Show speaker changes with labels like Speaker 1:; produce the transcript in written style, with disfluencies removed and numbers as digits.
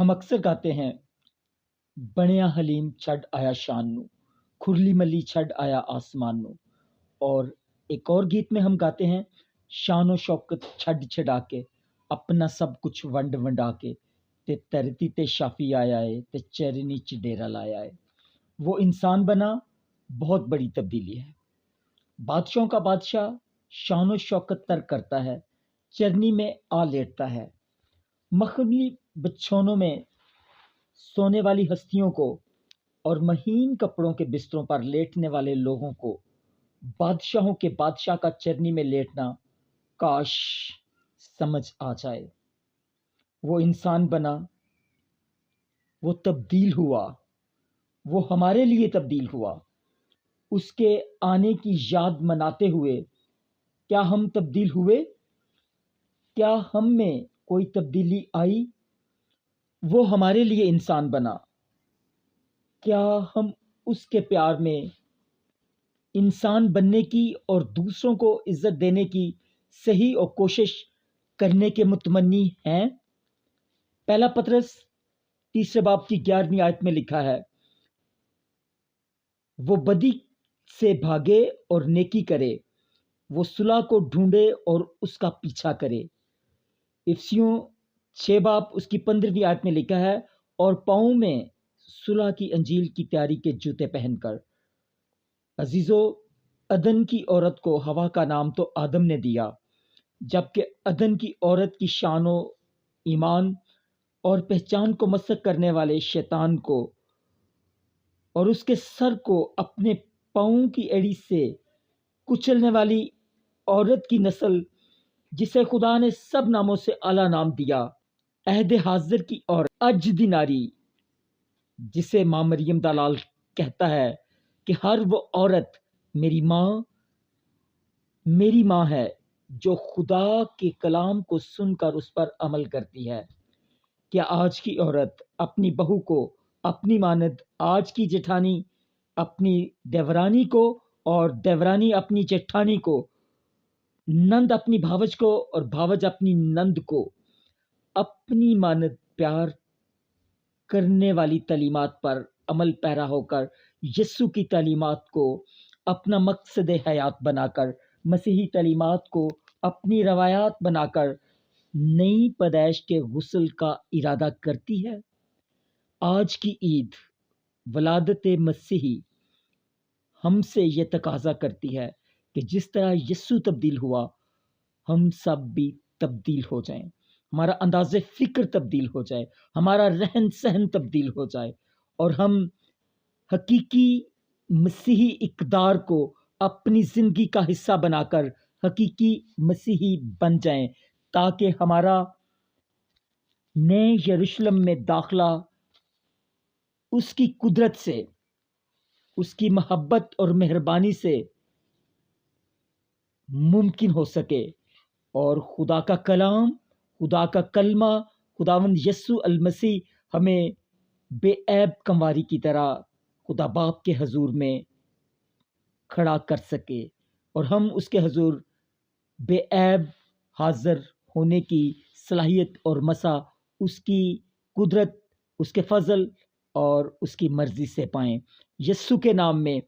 Speaker 1: ہم اکثر گاتے ہیں بنیا حلیم چھڈ آیا شان نو، کھرلی ملی چھڈ آیا آسمان نو۔ اور ایک اور گیت میں ہم گاتے ہیں شان و شوکت چھڈ چھڈا کے، اپنا سب کچھ ونڈ ونڈا کے، تے دھرتی تے شافی آیا ہے تے چرنی چ ڈیرا لایا ہے۔ وہ انسان بنا، بہت بڑی تبدیلی ہے۔ بادشاہوں کا بادشاہ شان و شوکت ترک کرتا ہے، چرنی میں آ لیٹتا ہے۔ مخملی بچھونوں میں سونے والی ہستیوں کو اور مہین کپڑوں کے بستروں پر لیٹنے والے لوگوں کو بادشاہوں کے بادشاہ کا چرنی میں لیٹنا کاش سمجھ آ جائے۔ وہ انسان بنا، وہ تبدیل ہوا، وہ ہمارے لیے تبدیل ہوا۔ اس کے آنے کی یاد مناتے ہوئے کیا ہم تبدیل ہوئے؟ کیا ہم میں کوئی تبدیلی آئی؟ وہ ہمارے لیے انسان بنا، کیا ہم اس کے پیار میں انسان بننے کی اور دوسروں کو عزت دینے کی صحیح اور کوشش کرنے کے متمنی ہیں؟ پہلا پطرس 3 باب کی 11ویں آیت میں لکھا ہے، وہ بدی سے بھاگے اور نیکی کرے، وہ صلح کو ڈھونڈے اور اس کا پیچھا کرے۔ افسیوں 6 باب اس کی 15ویں آیت میں لکھا ہے، اور پاؤں میں صلح کی انجیل کی تیاری کے جوتے پہن کر۔ عزیزو، عدن کی عورت کو ہوا کا نام تو آدم نے دیا، جبکہ عدن کی عورت کی شان و ایمان اور پہچان کو مسخ کرنے والے شیطان کو اور اس کے سر کو اپنے پاؤں کی ایڑی سے کچلنے والی عورت کی نسل، جسے خدا نے سب ناموں سے اعلیٰ نام دیا، عہد حاضر کی عورت اجدی ناری، جسے ماں مریم دلال کہتا ہے کہ ہر وہ عورت میری ماں ہے جو خدا کے کلام کو سن کر اس پر عمل کرتی ہے۔ کیا آج کی عورت اپنی بہو کو اپنی مانند، آج کی جٹھانی اپنی دیورانی کو اور دیورانی اپنی جٹھانی کو، نند اپنی بھاوج کو اور بھاوج اپنی نند کو اپنی مانند پیار کرنے والی تعلیمات پر عمل پیرا ہو کر یسوع کی تعلیمات کو اپنا مقصد حیات بنا کر، مسیحی تعلیمات کو اپنی روایات بنا کر نئی پیدائش کے غسل کا ارادہ کرتی ہے؟ آج کی عید ولادت مسیحی ہم سے یہ تقاضا کرتی ہے کہ جس طرح یسوع تبدیل ہوا، ہم سب بھی تبدیل ہو جائیں، ہمارا انداز فکر تبدیل ہو جائے، ہمارا رہن سہن تبدیل ہو جائے، اور ہم حقیقی مسیحی اقدار کو اپنی زندگی کا حصہ بنا کر حقیقی مسیحی بن جائیں، تاکہ ہمارا نئے یروشلم میں داخلہ اس کی قدرت سے، اس کی محبت اور مہربانی سے ممکن ہو سکے، اور خدا کا کلام، خدا کا کلمہ، خداوند یسوع المسیح ہمیں بے عیب کمواری کی طرح خدا باپ کے حضور میں کھڑا کر سکے، اور ہم اس کے حضور بے عیب حاضر ہونے کی صلاحیت اور مسا اس کی قدرت، اس کے فضل اور اس کی مرضی سے پائیں۔ یسوع کے نام میں